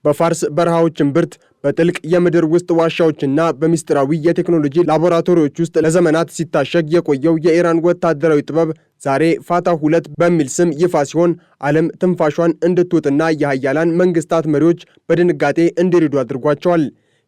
በፋርስ በረሃዎች እምብርት በጥልቅ የምድር ውስጥ ዋሻዎችና በሚስጥራዊ የቴክኖሎጂ ላቦራቶሪዎች ውስጥ ለዘመናት ሲታሸግ የቆየው የኢራን ወታደራዊ ጥበብ ዛሬ ፋታህ 2 በሚል ስም ይፋ ሲሆን ዓለም ትንፋሿን እንድትውጥና የሀያላን መንግስታት መሪዎች በድንጋጤ እንዲረዱ አድርጓቸዋል።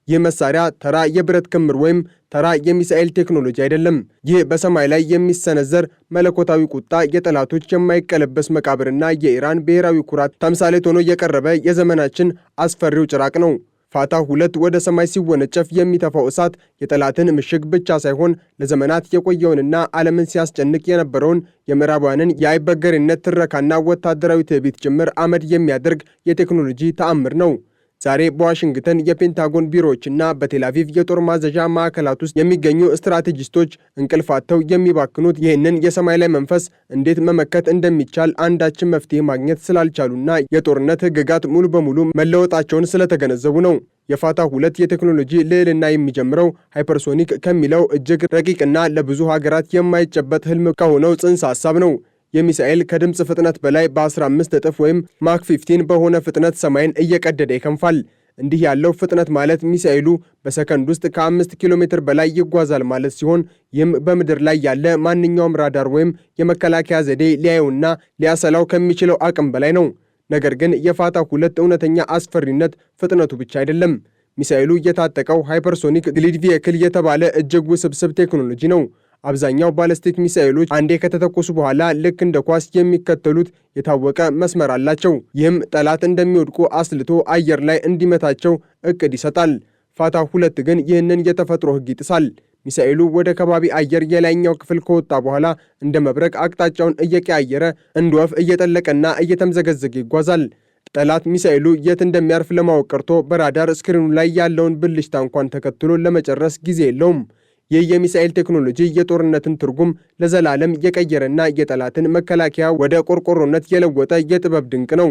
ይህ መሳሪያ ተራ የብረት ክምር ወይም ተራ የሚሳኤል ቴክኖሎጂ አይደለም። ይህ በሰማይ ላይ የሚሰነዘር መለኮታዊ ቁጣ፣ የጠላቶች የማይቀለበስ መቃብርና የኢራን ብሔራዊ ኩራት ተምሳሌት ሆኖ የቀረበ የዘመናችን አስፈሪው ጭራቅ ነው። ፋታህ 2 ወደ ሰማይ ሲወነጨፍ የሚተፋው እሳት የጠላትን ምሽግ ብቻ ሳይሆን ለዘመናት የቆየውንና ዓለምን ሲያስጨንቅ የነበረውን የምዕራባውያንን የአይበገሬነት ትረካና ወታደራዊ ትዕቢት ጭምር አመድ የሚያደርግ የቴክኖሎጂ ተአምር ነው። ዛሬ በዋሽንግተን የፔንታጎን ቢሮዎችና በቴልአቪቭ የጦር ማዘዣ ማዕከላት ውስጥ የሚገኙ ስትራቴጂስቶች እንቅልፍ አጥተው የሚባክኑት ይህንን የሰማይ ላይ መንፈስ እንዴት መመከት እንደሚቻል አንዳችን መፍትሄ ማግኘት ስላልቻሉና የጦርነት ሕግጋት ሙሉ በሙሉ መለወጣቸውን ስለተገነዘቡ ነው። የፋታህ 2 የቴክኖሎጂ ልዕልና የሚጀምረው ሃይፐርሶኒክ ከሚለው እጅግ ረቂቅና ለብዙ ሀገራት የማይጨበጥ ህልም ከሆነው ጽንሰ ሐሳብ ነው። የሚሳኤል ከድምፅ ፍጥነት በላይ በ15 እጥፍ ወይም ማክ 15 በሆነ ፍጥነት ሰማይን እየቀደደ ይከንፋል። እንዲህ ያለው ፍጥነት ማለት ሚሳኤሉ በሰከንድ ውስጥ ከ5 ኪሎ ሜትር በላይ ይጓዛል ማለት ሲሆን ይህም በምድር ላይ ያለ ማንኛውም ራዳር ወይም የመከላከያ ዘዴ ሊያየውና ሊያሰላው ከሚችለው አቅም በላይ ነው። ነገር ግን የፋታህ 2 እውነተኛ አስፈሪነት ፍጥነቱ ብቻ አይደለም። ሚሳኤሉ የታጠቀው ሃይፐርሶኒክ ግሊድ ቪየክል የተባለ እጅግ ውስብስብ ቴክኖሎጂ ነው። አብዛኛው ባለስቲክ ሚሳኤሎች አንዴ ከተተኮሱ በኋላ ልክ እንደ ኳስ የሚከተሉት የታወቀ መስመር አላቸው። ይህም ጠላት እንደሚወድቁ አስልቶ አየር ላይ እንዲመታቸው እቅድ ይሰጣል። ፋታህ 2 ግን ይህንን የተፈጥሮ ሕግ ይጥሳል። ሚሳኤሉ ወደ ከባቢ አየር የላይኛው ክፍል ከወጣ በኋላ እንደ መብረቅ አቅጣጫውን እየቀያየረ እንደ ወፍ እየጠለቀና እየተምዘገዘገ ይጓዛል። ጠላት ሚሳኤሉ የት እንደሚያርፍ ለማወቅ ቀርቶ በራዳር ስክሪኑ ላይ ያለውን ብልሽታ እንኳን ተከትሎ ለመጨረስ ጊዜ የለውም። ይህ የሚሳኤል ቴክኖሎጂ የጦርነትን ትርጉም ለዘላለም የቀየረና የጠላትን መከላከያ ወደ ቆርቆሮነት የለወጠ የጥበብ ድንቅ ነው።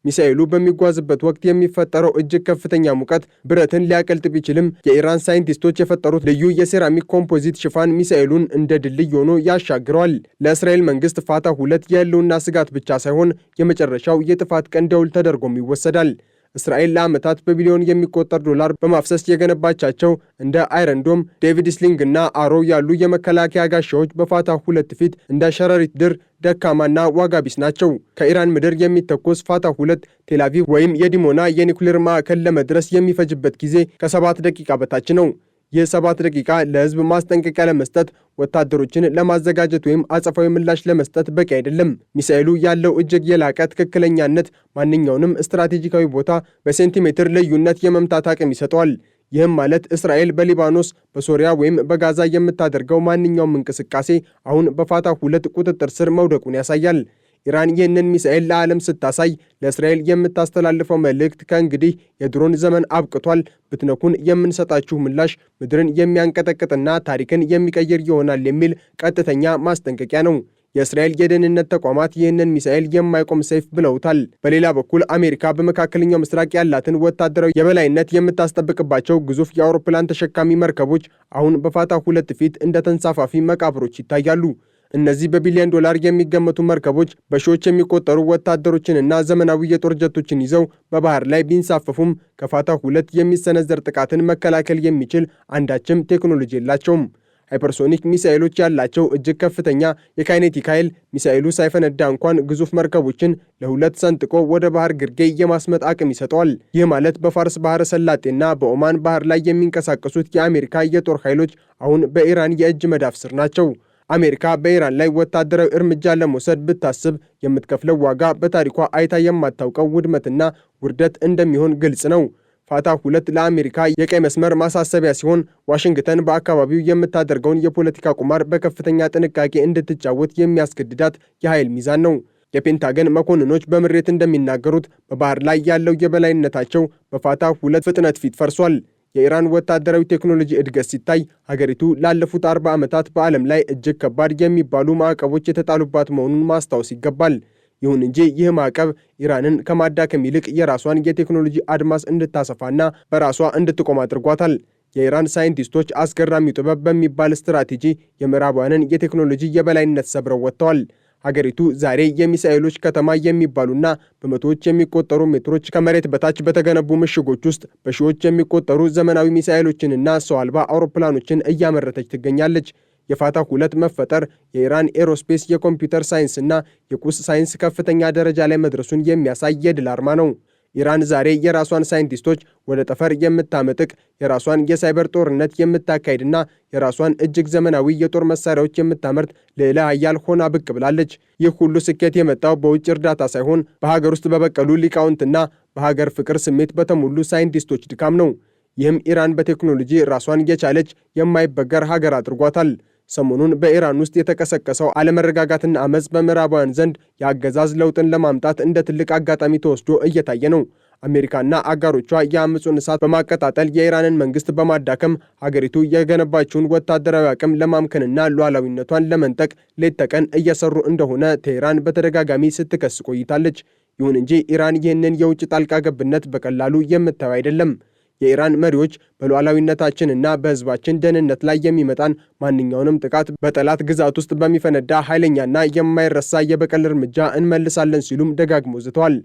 ሚሳኤሉ በሚጓዝበት ወቅት የሚፈጠረው እጅግ ከፍተኛ ሙቀት ብረትን ሊያቀልጥ ቢችልም የኢራን ሳይንቲስቶች የፈጠሩት ልዩ የሴራሚክ ኮምፖዚት ሽፋን ሚሳኤሉን እንደ ድልድይ ሆኖ ያሻግረዋል። ለእስራኤል መንግስት ፋታህ 2 የህልውና ስጋት ብቻ ሳይሆን የመጨረሻው የጥፋት ቀን ደውል ተደርጎም ይወሰዳል። እስራኤል ለዓመታት በቢሊዮን የሚቆጠር ዶላር በማፍሰስ የገነባቻቸው እንደ አይረንዶም፣ ዴቪድ ስሊንግ እና አሮ ያሉ የመከላከያ ጋሻዎች በፋታህ 2 ፊት እንደ ሸረሪት ድር ደካማና ዋጋ ቢስ ናቸው። ከኢራን ምድር የሚተኮስ ፋታህ 2 ቴልአቪቭ ወይም የዲሞና የኒኩሌር ማዕከል ለመድረስ የሚፈጅበት ጊዜ ከ7 ደቂቃ በታች ነው። ይህ 7 ደቂቃ ለህዝብ ማስጠንቀቂያ ለመስጠት፣ ወታደሮችን ለማዘጋጀት ወይም አጸፋዊ ምላሽ ለመስጠት በቂ አይደለም። ሚሳኤሉ ያለው እጅግ የላቀ ትክክለኛነት ማንኛውንም ስትራቴጂካዊ ቦታ በሴንቲሜትር ልዩነት የመምታት አቅም ይሰጠዋል። ይህም ማለት እስራኤል በሊባኖስ፣ በሶሪያ ወይም በጋዛ የምታደርገው ማንኛውም እንቅስቃሴ አሁን በፋታህ 2 ቁጥጥር ስር መውደቁን ያሳያል። ኢራን ይህንን ሚሳኤል ለዓለም ስታሳይ ለእስራኤል የምታስተላልፈው መልእክት ከእንግዲህ የድሮን ዘመን አብቅቷል፣ ብትነኩን የምንሰጣችሁ ምላሽ ምድርን የሚያንቀጠቅጥና ታሪክን የሚቀይር ይሆናል የሚል ቀጥተኛ ማስጠንቀቂያ ነው። የእስራኤል የደህንነት ተቋማት ይህንን ሚሳኤል የማይቆም ሰይፍ ብለውታል። በሌላ በኩል አሜሪካ በመካከለኛው ምስራቅ ያላትን ወታደራዊ የበላይነት የምታስጠብቅባቸው ግዙፍ የአውሮፕላን ተሸካሚ መርከቦች አሁን በፋታህ 2 ፊት እንደ ተንሳፋፊ መቃብሮች ይታያሉ። እነዚህ በቢሊዮን ዶላር የሚገመቱ መርከቦች በሺዎች የሚቆጠሩ ወታደሮችንና ዘመናዊ የጦር ጀቶችን ይዘው በባህር ላይ ቢንሳፈፉም ከፋታህ 2 የሚሰነዘር ጥቃትን መከላከል የሚችል አንዳችም ቴክኖሎጂ የላቸውም። ሃይፐርሶኒክ ሚሳኤሎች ያላቸው እጅግ ከፍተኛ የካይኔቲክ ኃይል ሚሳኤሉ ሳይፈነዳ እንኳን ግዙፍ መርከቦችን ለሁለት ሰንጥቆ ወደ ባህር ግርጌ የማስመጥ አቅም ይሰጠዋል። ይህ ማለት በፋርስ ባህረ ሰላጤና በኦማን ባህር ላይ የሚንቀሳቀሱት የአሜሪካ የጦር ኃይሎች አሁን በኢራን የእጅ መዳፍ ስር ናቸው። አሜሪካ በኢራን ላይ ወታደራዊ እርምጃ ለመውሰድ ብታስብ የምትከፍለው ዋጋ በታሪኳ አይታ የማታውቀው ውድመትና ውርደት እንደሚሆን ግልጽ ነው። ፋታህ 2 ለአሜሪካ የቀይ መስመር ማሳሰቢያ ሲሆን ዋሽንግተን በአካባቢው የምታደርገውን የፖለቲካ ቁማር በከፍተኛ ጥንቃቄ እንድትጫወት የሚያስገድዳት የኃይል ሚዛን ነው። የፔንታገን መኮንኖች በምሬት እንደሚናገሩት በባህር ላይ ያለው የበላይነታቸው በፋታህ 2 ፍጥነት ፊት ፈርሷል። የኢራን ወታደራዊ ቴክኖሎጂ እድገት ሲታይ ሀገሪቱ ላለፉት 40 ዓመታት በዓለም ላይ እጅግ ከባድ የሚባሉ ማዕቀቦች የተጣሉባት መሆኑን ማስታወስ ይገባል። ይሁን እንጂ ይህ ማዕቀብ ኢራንን ከማዳከም ይልቅ የራሷን የቴክኖሎጂ አድማስ እንድታሰፋና በራሷ እንድትቆም አድርጓታል። የኢራን ሳይንቲስቶች አስገራሚው ጥበብ በሚባል ስትራቴጂ የምዕራባውያንን የቴክኖሎጂ የበላይነት ሰብረው ወጥተዋል። ሀገሪቱ ዛሬ የሚሳኤሎች ከተማ የሚባሉና በመቶዎች የሚቆጠሩ ሜትሮች ከመሬት በታች በተገነቡ ምሽጎች ውስጥ በሺዎች የሚቆጠሩ ዘመናዊ ሚሳኤሎችንና ሰው አልባ አውሮፕላኖችን እያመረተች ትገኛለች። የፋታህ 2 መፈጠር የኢራን ኤሮስፔስ የኮምፒውተር ሳይንስና የቁስ ሳይንስ ከፍተኛ ደረጃ ላይ መድረሱን የሚያሳይ የድል አርማ ነው። ኢራን ዛሬ የራሷን ሳይንቲስቶች ወደ ጠፈር የምታመጥቅ፣ የራሷን የሳይበር ጦርነት የምታካሄድና የራሷን እጅግ ዘመናዊ የጦር መሳሪያዎች የምታመርት ልዕለ ኃያል ሆና ብቅ ብላለች። ይህ ሁሉ ስኬት የመጣው በውጭ እርዳታ ሳይሆን በሀገር ውስጥ በበቀሉ ሊቃውንትና በሀገር ፍቅር ስሜት በተሞሉ ሳይንቲስቶች ድካም ነው። ይህም ኢራን በቴክኖሎጂ ራሷን የቻለች የማይበገር ሀገር አድርጓታል። ሰሞኑን በኢራን ውስጥ የተቀሰቀሰው አለመረጋጋትና አመፅ በምዕራባውያን ዘንድ የአገዛዝ ለውጥን ለማምጣት እንደ ትልቅ አጋጣሚ ተወስዶ እየታየ ነው። አሜሪካና አጋሮቿ የአመፁን እሳት በማቀጣጠል የኢራንን መንግስት በማዳከም ሀገሪቱ የገነባችውን ወታደራዊ አቅም ለማምከንና ሉዓላዊነቷን ለመንጠቅ ሌት ተቀን እየሰሩ እንደሆነ ቴህራን በተደጋጋሚ ስትከስ ቆይታለች። ይሁን እንጂ ኢራን ይህንን የውጭ ጣልቃ ገብነት በቀላሉ የምታየው አይደለም። የኢራን መሪዎች በሉዓላዊነታችንና በሕዝባችን ደህንነት ላይ የሚመጣን ማንኛውንም ጥቃት በጠላት ግዛት ውስጥ በሚፈነዳ ኃይለኛና የማይረሳ የበቀል እርምጃ እንመልሳለን ሲሉም ደጋግሞ ዝተዋል።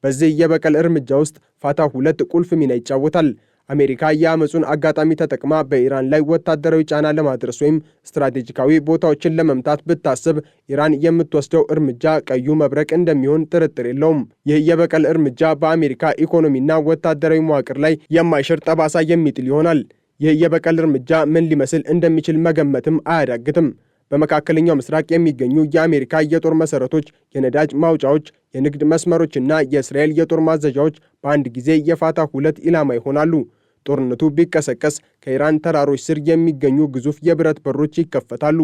በዚህ የበቀል እርምጃ ውስጥ ፋታህ 2 ቁልፍ ሚና ይጫወታል። አሜሪካ የአመፁን አጋጣሚ ተጠቅማ በኢራን ላይ ወታደራዊ ጫና ለማድረስ ወይም ስትራቴጂካዊ ቦታዎችን ለመምታት ብታስብ ኢራን የምትወስደው እርምጃ ቀዩ መብረቅ እንደሚሆን ጥርጥር የለውም። ይህ የበቀል እርምጃ በአሜሪካ ኢኮኖሚና ወታደራዊ መዋቅር ላይ የማይሽር ጠባሳ የሚጥል ይሆናል። ይህ የበቀል እርምጃ ምን ሊመስል እንደሚችል መገመትም አያዳግትም። በመካከለኛው ምስራቅ የሚገኙ የአሜሪካ የጦር መሠረቶች፣ የነዳጅ ማውጫዎች፣ የንግድ መስመሮችና የእስራኤል የጦር ማዘዣዎች በአንድ ጊዜ የፋታህ 2 ኢላማ ይሆናሉ። ጦርነቱ ቢቀሰቀስ ከኢራን ተራሮች ስር የሚገኙ ግዙፍ የብረት በሮች ይከፈታሉ።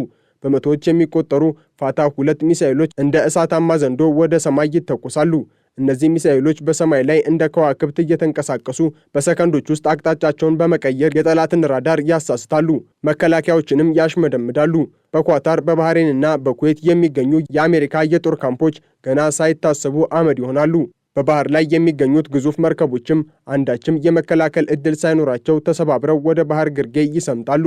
በመቶዎች የሚቆጠሩ ፋታህ 2 ሚሳኤሎች እንደ እሳታማ ዘንዶ ወደ ሰማይ ይተኮሳሉ። እነዚህ ሚሳኤሎች በሰማይ ላይ እንደ ከዋክብት እየተንቀሳቀሱ በሰከንዶች ውስጥ አቅጣጫቸውን በመቀየር የጠላትን ራዳር ያሳስታሉ፣ መከላከያዎችንም ያሽመደምዳሉ። በኳታር በባህሬንና በኩዌት የሚገኙ የአሜሪካ የጦር ካምፖች ገና ሳይታሰቡ አመድ ይሆናሉ። በባህር ላይ የሚገኙት ግዙፍ መርከቦችም አንዳችም የመከላከል ዕድል ሳይኖራቸው ተሰባብረው ወደ ባህር ግርጌ ይሰምጣሉ።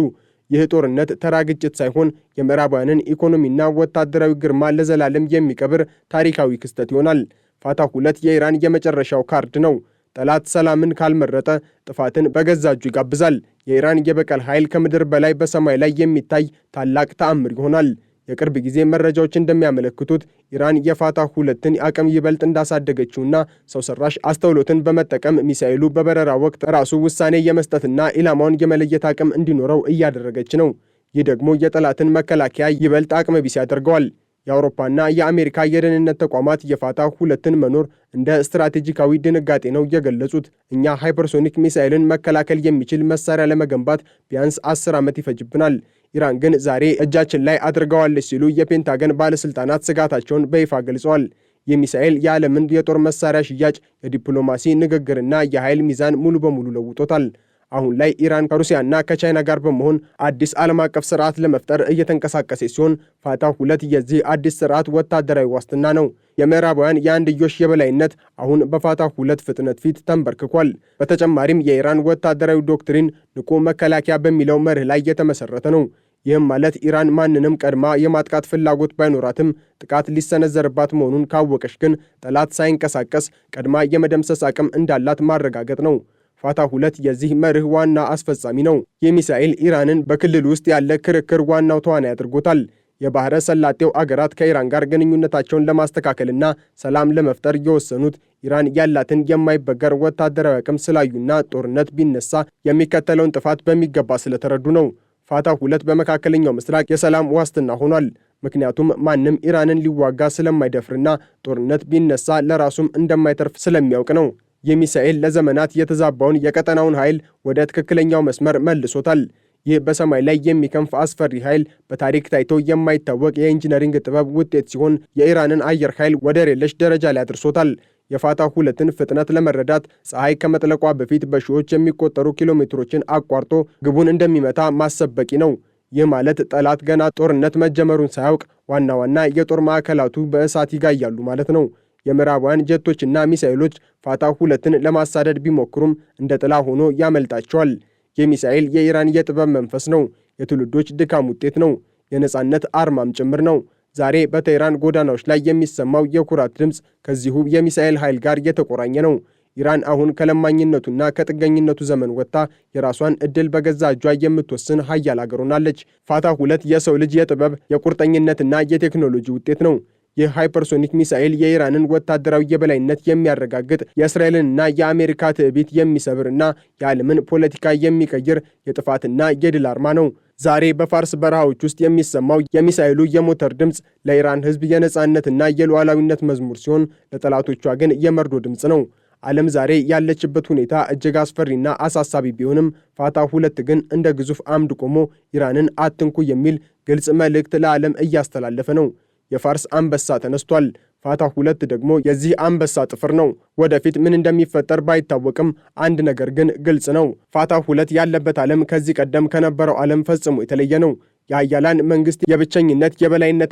ይህ ጦርነት ተራ ግጭት ሳይሆን የምዕራባውያንን ኢኮኖሚና ወታደራዊ ግርማ ለዘላለም የሚቀብር ታሪካዊ ክስተት ይሆናል። ፋታህ 2 የኢራን የመጨረሻው ካርድ ነው። ጠላት ሰላምን ካልመረጠ ጥፋትን በገዛ እጁ ይጋብዛል። የኢራን የበቀል ኃይል ከምድር በላይ በሰማይ ላይ የሚታይ ታላቅ ተአምር ይሆናል። የቅርብ ጊዜ መረጃዎች እንደሚያመለክቱት ኢራን የፋታህ 2ን አቅም ይበልጥ እንዳሳደገችውና ሰው ሰራሽ አስተውሎትን በመጠቀም ሚሳኤሉ በበረራ ወቅት ራሱ ውሳኔ የመስጠትና ኢላማውን የመለየት አቅም እንዲኖረው እያደረገች ነው። ይህ ደግሞ የጠላትን መከላከያ ይበልጥ አቅመ ቢስ ያደርገዋል። የአውሮፓና የአሜሪካ የደህንነት ተቋማት የፋታህ 2ን መኖር እንደ ስትራቴጂካዊ ድንጋጤ ነው የገለጹት። እኛ ሃይፐርሶኒክ ሚሳኤልን መከላከል የሚችል መሳሪያ ለመገንባት ቢያንስ 10 ዓመት ይፈጅብናል። ኢራን ግን ዛሬ እጃችን ላይ አድርገዋለች ሲሉ የፔንታገን ባለሥልጣናት ስጋታቸውን በይፋ ገልጸዋል። ይህ ሚሳኤል የዓለምን የጦር መሳሪያ ሽያጭ፣ የዲፕሎማሲ ንግግርና የኃይል ሚዛን ሙሉ በሙሉ ለውጦታል። አሁን ላይ ኢራን ከሩሲያና ከቻይና ጋር በመሆን አዲስ ዓለም አቀፍ ስርዓት ለመፍጠር እየተንቀሳቀሰች ሲሆን ፋታህ 2 የዚህ አዲስ ስርዓት ወታደራዊ ዋስትና ነው። የምዕራባውያን የአንድዮሽ የበላይነት አሁን በፋታህ 2 ፍጥነት ፊት ተንበርክኳል። በተጨማሪም የኢራን ወታደራዊ ዶክትሪን ንቁ መከላከያ በሚለው መርህ ላይ የተመሰረተ ነው። ይህም ማለት ኢራን ማንንም ቀድማ የማጥቃት ፍላጎት ባይኖራትም ጥቃት ሊሰነዘርባት መሆኑን ካወቀች ግን ጠላት ሳይንቀሳቀስ ቀድማ የመደምሰስ አቅም እንዳላት ማረጋገጥ ነው። ፋታህ 2 የዚህ መርህ ዋና አስፈጻሚ ነው። ይህ ሚሳኤል ኢራንን በክልል ውስጥ ያለ ክርክር ዋናው ተዋናይ አድርጎታል። የባህረ ሰላጤው አገራት ከኢራን ጋር ግንኙነታቸውን ለማስተካከልና ሰላም ለመፍጠር የወሰኑት ኢራን ያላትን የማይበገር ወታደራዊ አቅም ስላዩና ጦርነት ቢነሳ የሚከተለውን ጥፋት በሚገባ ስለተረዱ ነው። ፋታህ 2 በመካከለኛው ምስራቅ የሰላም ዋስትና ሆኗል። ምክንያቱም ማንም ኢራንን ሊዋጋ ስለማይደፍርና ጦርነት ቢነሳ ለራሱም እንደማይተርፍ ስለሚያውቅ ነው። ይህ ሚሳኤል ለዘመናት የተዛባውን የቀጠናውን ኃይል ወደ ትክክለኛው መስመር መልሶታል። ይህ በሰማይ ላይ የሚከንፍ አስፈሪ ኃይል በታሪክ ታይቶ የማይታወቅ የኢንጂነሪንግ ጥበብ ውጤት ሲሆን የኢራንን አየር ኃይል ወደር የለሽ ደረጃ ላይ አድርሶታል። የፋታህ 2ን ፍጥነት ለመረዳት ፀሐይ ከመጥለቋ በፊት በሺዎች የሚቆጠሩ ኪሎሜትሮችን አቋርጦ ግቡን እንደሚመታ ማሰብ በቂ ነው። ይህ ማለት ጠላት ገና ጦርነት መጀመሩን ሳያውቅ ዋና ዋና የጦር ማዕከላቱ በእሳት ይጋያሉ ማለት ነው። የምዕራባውያን ጀቶችና ሚሳኤሎች ፋታህ 2ን ለማሳደድ ቢሞክሩም እንደ ጥላ ሆኖ ያመልጣቸዋል። ይህ ሚሳኤል የኢራን የጥበብ መንፈስ ነው። የትውልዶች ድካም ውጤት ነው። የነጻነት አርማም ጭምር ነው። ዛሬ በቴህራን ጎዳናዎች ላይ የሚሰማው የኩራት ድምፅ ከዚሁ የሚሳኤል ኃይል ጋር የተቆራኘ ነው። ኢራን አሁን ከለማኝነቱና ከጥገኝነቱ ዘመን ወጥታ የራሷን ዕድል በገዛ እጇ የምትወስን ሀያል አገር ሆናለች። ፋታህ 2 የሰው ልጅ የጥበብ የቁርጠኝነትና የቴክኖሎጂ ውጤት ነው። ይህ ሃይፐርሶኒክ ሚሳኤል የኢራንን ወታደራዊ የበላይነት የሚያረጋግጥ የእስራኤልንና የአሜሪካ ትዕቢት የሚሰብርና የዓለምን ፖለቲካ የሚቀይር የጥፋትና የድል አርማ ነው። ዛሬ በፋርስ በረሃዎች ውስጥ የሚሰማው የሚሳኤሉ የሞተር ድምፅ ለኢራን ሕዝብ የነፃነትና የሉዓላዊነት መዝሙር ሲሆን፣ ለጠላቶቿ ግን የመርዶ ድምፅ ነው። ዓለም ዛሬ ያለችበት ሁኔታ እጅግ አስፈሪና አሳሳቢ ቢሆንም ፋታህ 2 ግን እንደ ግዙፍ አምድ ቆሞ ኢራንን አትንኩ የሚል ግልጽ መልእክት ለዓለም እያስተላለፈ ነው። የፋርስ አንበሳ ተነስቷል። ፋታህ 2 ደግሞ የዚህ አንበሳ ጥፍር ነው። ወደፊት ምን እንደሚፈጠር ባይታወቅም አንድ ነገር ግን ግልጽ ነው። ፋታህ 2 ያለበት ዓለም ከዚህ ቀደም ከነበረው ዓለም ፈጽሞ የተለየ ነው። የሀያላን መንግስት የብቸኝነት የበላይነት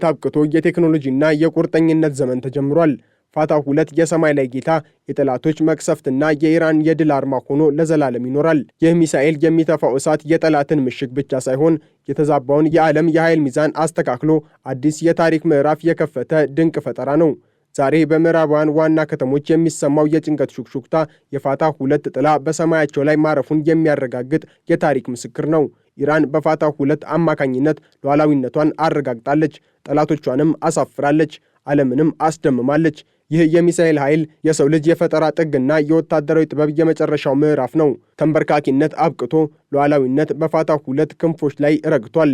አብቅቶ የቴክኖሎጂና የቁርጠኝነት ዘመን ተጀምሯል። ፋታህ 2 የሰማይ ላይ ጌታ፣ የጠላቶች መቅሰፍትና የኢራን የድል አርማ ሆኖ ለዘላለም ይኖራል። ይህ ሚሳኤል የሚተፋው እሳት የጠላትን ምሽግ ብቻ ሳይሆን የተዛባውን የዓለም የኃይል ሚዛን አስተካክሎ አዲስ የታሪክ ምዕራፍ የከፈተ ድንቅ ፈጠራ ነው። ዛሬ በምዕራባውያን ዋና ከተሞች የሚሰማው የጭንቀት ሹክሹክታ የፋታህ 2 ጥላ በሰማያቸው ላይ ማረፉን የሚያረጋግጥ የታሪክ ምስክር ነው። ኢራን በፋታህ 2 አማካኝነት ሉዓላዊነቷን አረጋግጣለች፣ ጠላቶቿንም አሳፍራለች፣ ዓለምንም አስደምማለች። ይህ የሚሳኤል ኃይል የሰው ልጅ የፈጠራ ጥግና የወታደራዊ ጥበብ የመጨረሻው ምዕራፍ ነው። ተንበርካኪነት አብቅቶ ሉዓላዊነት በፋታህ 2 ክንፎች ላይ ረግቷል።